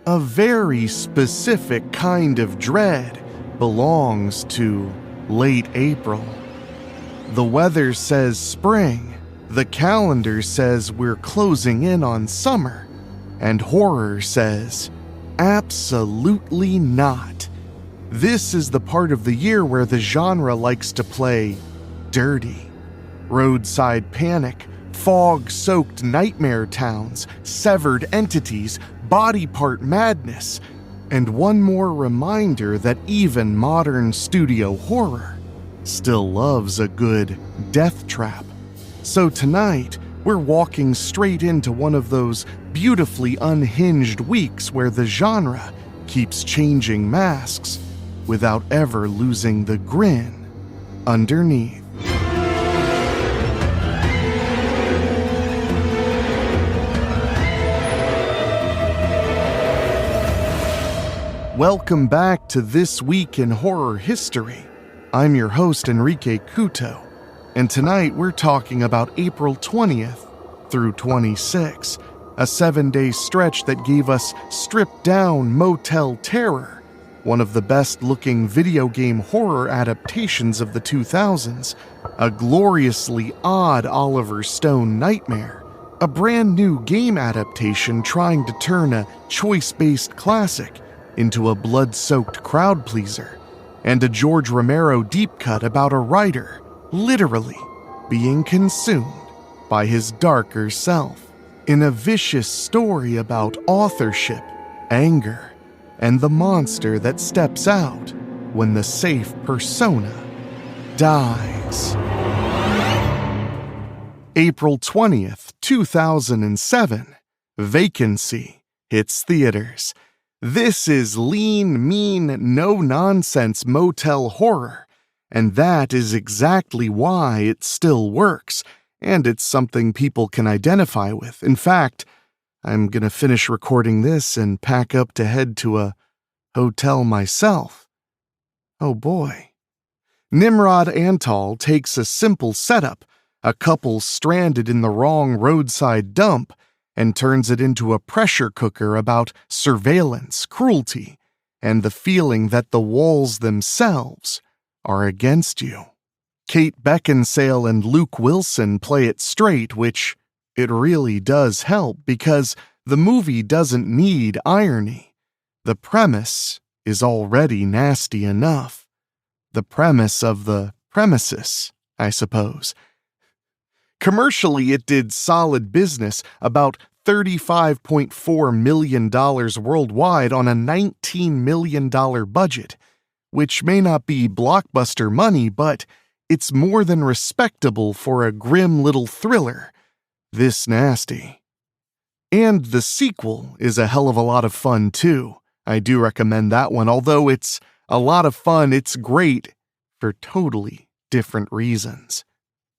A very specific kind of dread belongs to late April. The weather says spring, the calendar says we're closing in on summer, and horror says, absolutely not. This is the part of the year where the genre likes to play dirty. Roadside panic, fog-soaked nightmare towns, severed entities, body part madness, and one more reminder that even modern studio horror still loves a good death trap. So tonight, we're walking straight into one of those beautifully unhinged weeks where the genre keeps changing masks without ever losing the grin underneath. Welcome back to This Week in Horror History. I'm your host, Enrique Couto, and tonight we're talking about April 20th through 26, a 7-day stretch that gave us stripped-down motel terror, one of the best-looking video game horror adaptations of the 2000s, a gloriously odd Oliver Stone nightmare, a brand-new game adaptation trying to turn a choice-based classic into a blood-soaked crowd-pleaser, and a George Romero deep cut about a writer literally being consumed by his darker self, in a vicious story about authorship, anger, and the monster that steps out when the safe persona dies. April 20th, 2007, Vacancy hits theaters. This is lean, mean, no-nonsense motel horror, and that is exactly why it still works, and it's something people can identify with. In fact, I'm gonna finish recording this and pack up to head to a hotel myself. Oh boy. Nimrod Antal takes a simple setup, a couple stranded in the wrong roadside dump, and turns it into a pressure cooker about surveillance, cruelty, and the feeling that the walls themselves are against you. Kate Beckinsale and Luke Wilson play it straight, which it really does help because the movie doesn't need irony. The premise is already nasty enough. The premise of the premises, I suppose. Commercially, it did solid business, about $35.4 million worldwide on a $19 million budget, which may not be blockbuster money, but it's more than respectable for a grim little thriller this nasty. And the sequel is a hell of a lot of fun, too. I do recommend that one. Although it's a lot of fun, it's great for totally different reasons.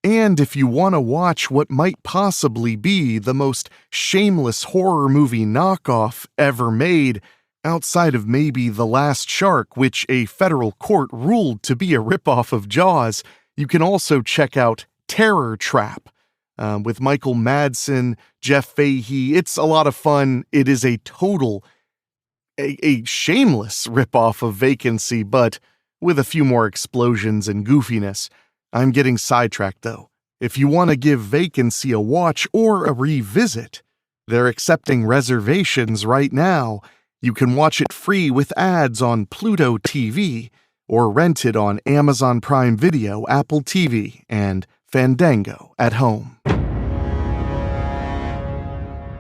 And if you want to watch what might possibly be the most shameless horror movie knockoff ever made, outside of maybe The Last Shark, which a federal court ruled to be a ripoff of Jaws, you can also check out Terror Trap with Michael Madsen, Jeff Fahey. It's a lot of fun. It is a shameless ripoff of Vacancy, but with a few more explosions and goofiness. I'm getting sidetracked, though. If you want to give Vacancy a watch or a revisit, they're accepting reservations right now. You can watch it free with ads on Pluto TV or rent it on Amazon Prime Video, Apple TV, and Fandango at home.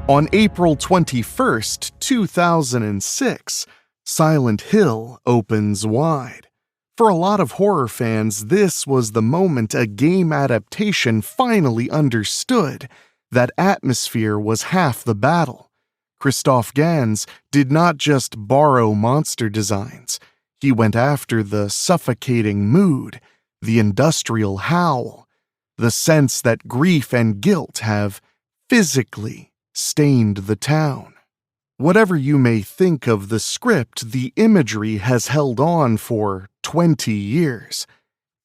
On April 21st, 2006, Silent Hill opens wide. For a lot of horror fans, this was the moment a game adaptation finally understood that atmosphere was half the battle. Christophe Gans did not just borrow monster designs. He went after the suffocating mood, the industrial howl, the sense that grief and guilt have physically stained the town. Whatever you may think of the script, the imagery has held on for 20 years,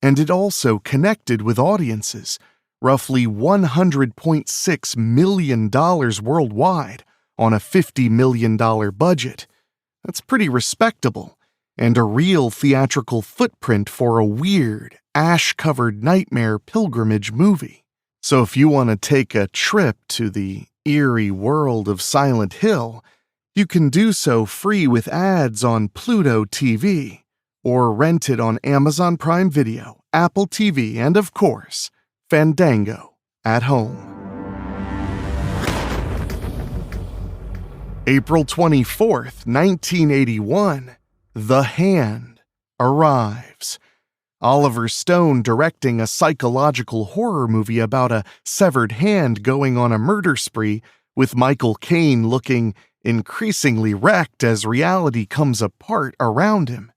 and it also connected with audiences, roughly $100.6 million worldwide, on a $50 million budget. That's pretty respectable, and a real theatrical footprint for a weird, ash-covered nightmare pilgrimage movie. So if you want to take a trip to the eerie world of Silent Hill, you can do so free with ads on Pluto TV, or rent it on Amazon Prime Video, Apple TV, and of course, Fandango at home. April 24th, 1981, The Hand arrives. Oliver Stone directing a psychological horror movie about a severed hand going on a murder spree, with Michael Caine looking increasingly wrecked as reality comes apart around him,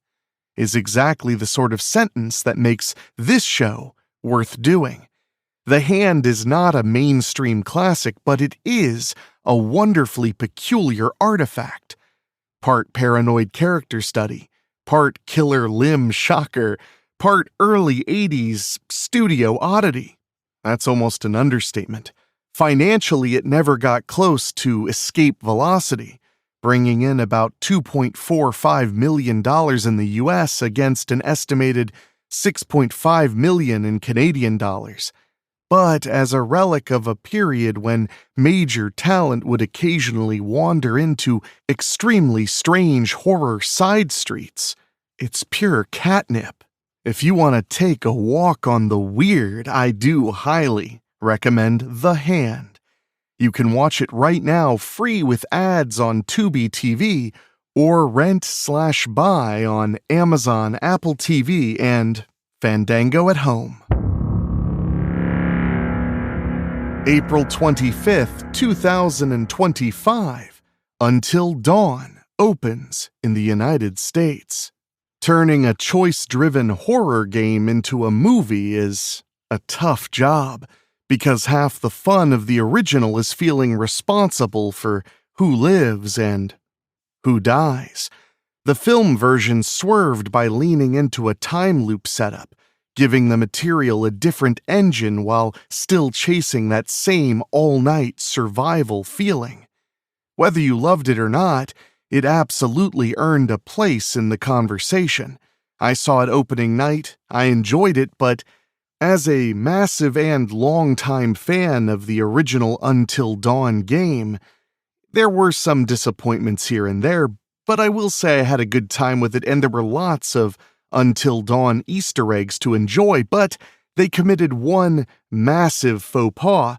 is exactly the sort of sentence that makes this show worth doing. The Hand is not a mainstream classic, but it is a wonderfully peculiar artifact. Part paranoid character study, part killer limb shocker, part early 80s studio oddity. That's almost an understatement. Financially, it never got close to Escape Velocity, bringing in about $2.45 million in the US against an estimated $6.5 million in Canadian dollars. But as a relic of a period when major talent would occasionally wander into extremely strange horror side streets, it's pure catnip. If you want to take a walk on the weird, I do highly recommend The Hand. You can watch it right now free with ads on Tubi TV, or rent/buy on Amazon, Apple TV, and Fandango at home. April 25th, 2025, Until Dawn opens in the United States. Turning a choice-driven horror game into a movie is a tough job, because half the fun of the original is feeling responsible for who lives and who dies. The film version swerved by leaning into a time loop setup, giving the material a different engine while still chasing that same all-night survival feeling. Whether you loved it or not, it absolutely earned a place in the conversation. I saw it opening night, I enjoyed it, but as a massive and longtime fan of the original Until Dawn game, there were some disappointments here and there, but I will say I had a good time with it, and there were lots of Until Dawn Easter eggs to enjoy, but they committed one massive faux pas.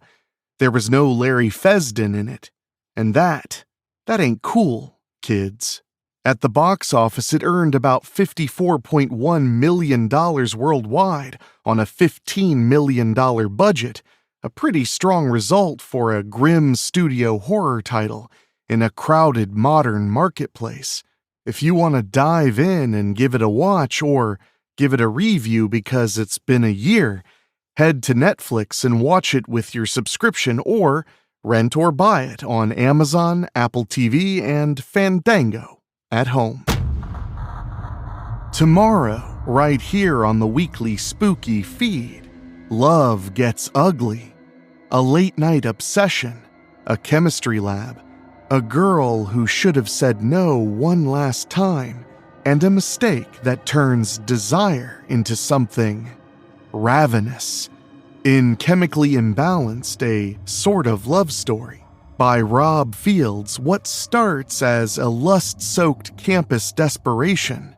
There was no Larry Fessden in it. And that ain't cool, kids. At the box office, it earned about $54.1 million worldwide on a $15 million budget, a pretty strong result for a grim studio horror title in a crowded modern marketplace. If you want to dive in and give it a watch or give it a review because it's been a year, head to Netflix and watch it with your subscription, or rent or buy it on Amazon, Apple TV, and Fandango at home. Tomorrow, right here on the Weekly Spooky feed, love gets ugly. A late-night obsession, a chemistry lab, a girl who should have said no one last time, and a mistake that turns desire into something ravenous. In Chemically Imbalanced, a sort of love story, by Rob Fields, what starts as a lust-soaked campus desperation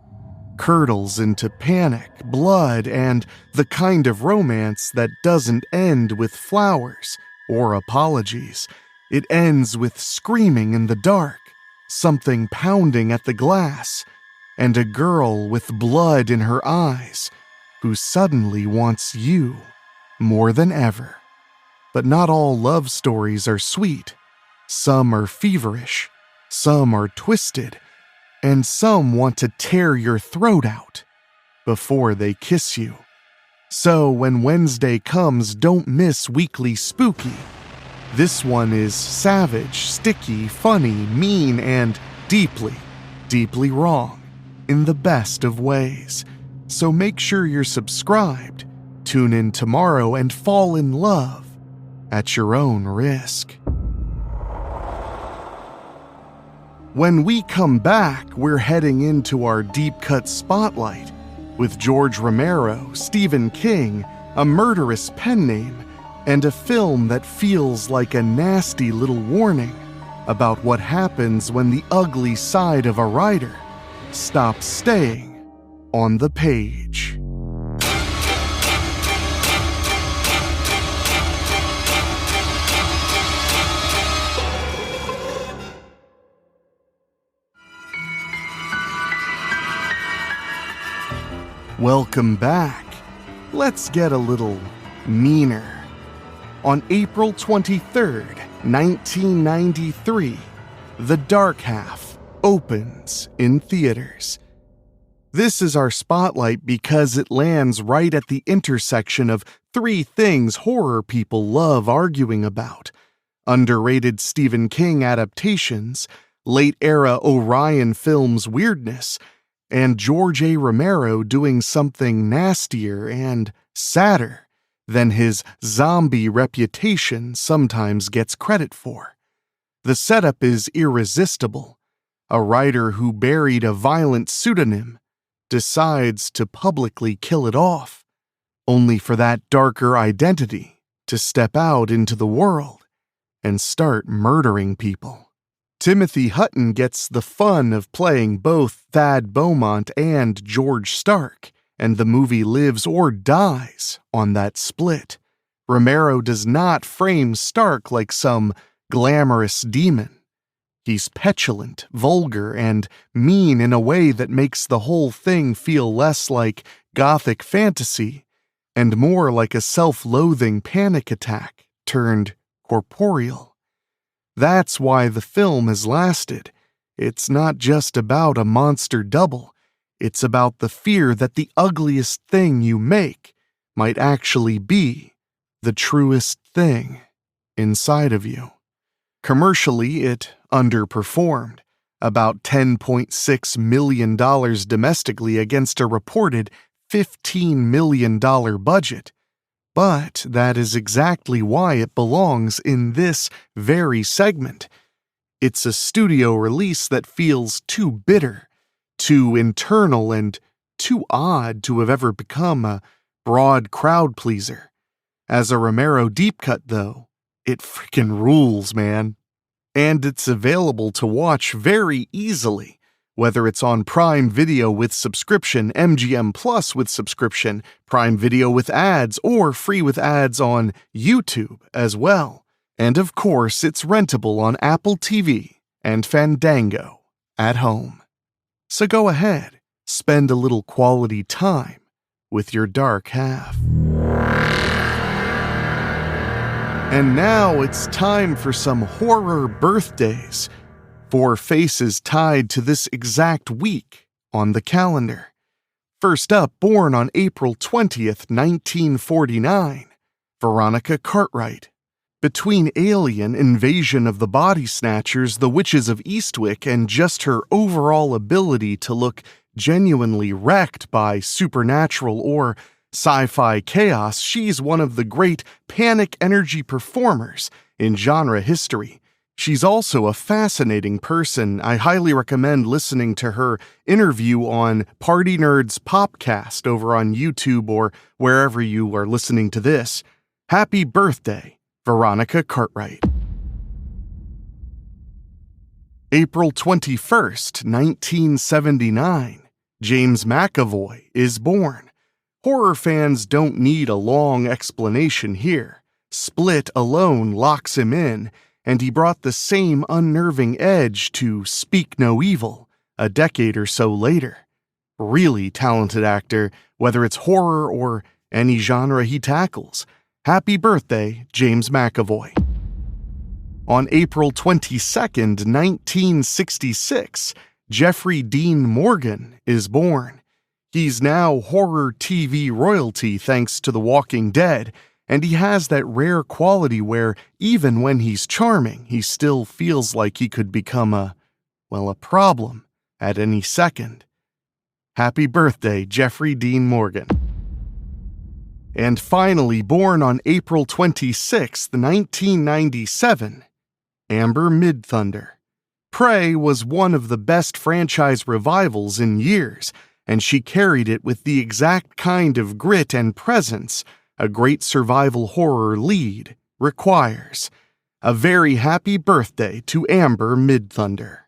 curdles into panic, blood, and the kind of romance that doesn't end with flowers or apologies. It ends with screaming in the dark, something pounding at the glass, and a girl with blood in her eyes who suddenly wants you more than ever. But not all love stories are sweet. Some are feverish, some are twisted, and some want to tear your throat out before they kiss you. So when Wednesday comes, don't miss Weekly Spooky. This one is savage, sticky, funny, mean, and deeply, deeply wrong in the best of ways. So make sure you're subscribed. Tune in tomorrow and fall in love at your own risk. When we come back, we're heading into our deep-cut spotlight with George Romero, Stephen King, a murderous pen name, and a film that feels like a nasty little warning about what happens when the ugly side of a writer stops staying on the page. Welcome back. Let's get a little meaner. On April 23rd, 1993, The Dark Half opens in theaters. This is our spotlight because it lands right at the intersection of three things horror people love arguing about: underrated Stephen King adaptations, late-era Orion Films weirdness, and George A. Romero doing something nastier and sadder than his zombie reputation sometimes gets credit for. The setup is irresistible. A writer who buried a violent pseudonym decides to publicly kill it off, only for that darker identity to step out into the world and start murdering people. Timothy Hutton gets the fun of playing both Thad Beaumont and George Stark, and the movie lives or dies on that split. Romero does not frame Stark like some glamorous demon. He's petulant, vulgar, and mean in a way that makes the whole thing feel less like gothic fantasy and more like a self-loathing panic attack turned corporeal. That's why the film has lasted. It's not just about a monster double. It's about the fear that the ugliest thing you make might actually be the truest thing inside of you. Commercially, it underperformed, about $10.6 million domestically against a reported $15 million budget. But that is exactly why it belongs in this very segment. It's a studio release that feels too bitter, too internal, and too odd to have ever become a broad crowd pleaser. As a Romero deep cut, though, it freaking rules, man. And it's available to watch very easily, whether it's on Prime Video with subscription, MGM Plus with subscription, Prime Video with ads, or free with ads on YouTube as well. And of course, it's rentable on Apple TV and Fandango at home. So go ahead, spend a little quality time with your dark half. And now it's time for some horror birthdays. 4 faces tied to this exact week on the calendar. First up, born on April 20th, 1949, Veronica Cartwright. Between Alien, Invasion of the Body Snatchers, The Witches of Eastwick, and just her overall ability to look genuinely wrecked by supernatural or sci-fi chaos, she's one of the great panic energy performers in genre history. She's also a fascinating person. I highly recommend listening to her interview on Party Nerds Popcast over on YouTube or wherever you are listening to this. Happy birthday, Veronica Cartwright. April 21st, 1979, James McAvoy is born. Horror fans don't need a long explanation here. Split alone locks him in, and he brought the same unnerving edge to Speak No Evil a decade or so later. Really talented actor, whether it's horror or any genre he tackles. Happy birthday, James McAvoy. On April 22nd, 1966, Jeffrey Dean Morgan is born. He's now horror TV royalty thanks to The Walking Dead, and he has that rare quality where, even when he's charming, he still feels like he could become a problem at any second. Happy birthday, Jeffrey Dean Morgan. And finally, born on April 26, 1997, Amber Midthunder. Prey was one of the best franchise revivals in years, and she carried it with the exact kind of grit and presence a great survival horror lead requires. A very happy birthday to Amber Midthunder.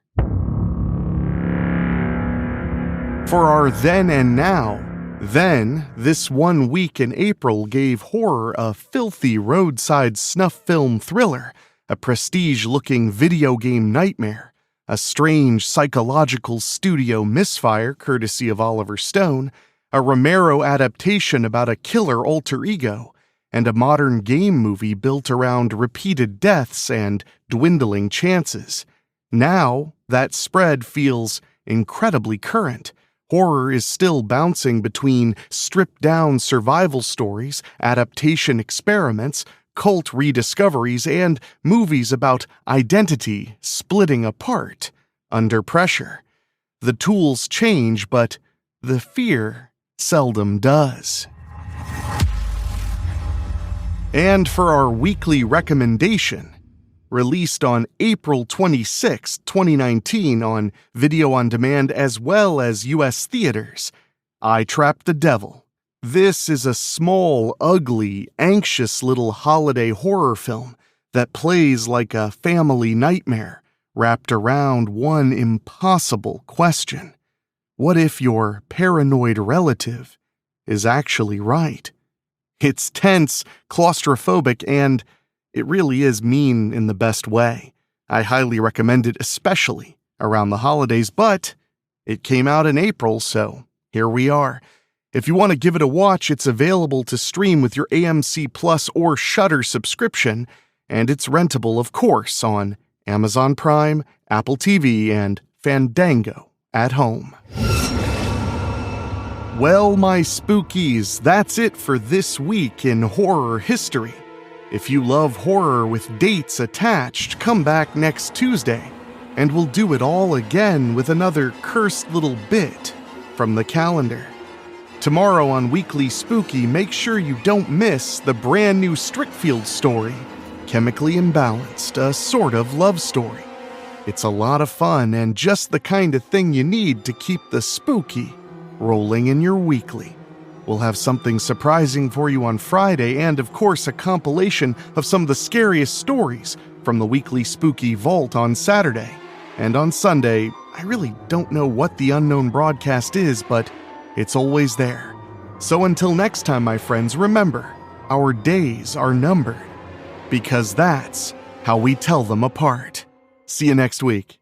For our then and now, then, this one week in April gave horror a filthy roadside snuff film thriller, a prestige-looking video game nightmare, a strange psychological studio misfire courtesy of Oliver Stone, a Romero adaptation about a killer alter ego, and a modern game movie built around repeated deaths and dwindling chances. Now, that spread feels incredibly current. Horror is still bouncing between stripped-down survival stories, adaptation experiments, cult rediscoveries, and movies about identity splitting apart under pressure. The tools change, but the fear seldom does. And for our weekly recommendation, released on April 26, 2019 on video on demand as well as US theaters, I Trapped the Devil. This is a small, ugly, anxious little holiday horror film that plays like a family nightmare wrapped around one impossible question. What if your paranoid relative is actually right? It's tense, claustrophobic, and it really is mean in the best way. I highly recommend it, especially around the holidays, but it came out in April, so here we are. If you want to give it a watch, it's available to stream with your AMC Plus or Shudder subscription, and it's rentable, of course, on Amazon Prime, Apple TV, and Fandango at home. Well, my spookies, that's it for this week in horror history. If you love horror with dates attached, come back next Tuesday, and we'll do it all again with another cursed little bit from the calendar. Tomorrow on Weekly Spooky, make sure you don't miss the brand new Strickfield story, Chemically Imbalanced, a sort of love story. It's a lot of fun and just the kind of thing you need to keep the spooky rolling in your weekly. We'll have something surprising for you on Friday and, of course, a compilation of some of the scariest stories from the Weekly Spooky Vault on Saturday. And on Sunday, I really don't know what the unknown broadcast is, but it's always there. So until next time, my friends, remember, our days are numbered, because that's how we tell them apart. See you next week.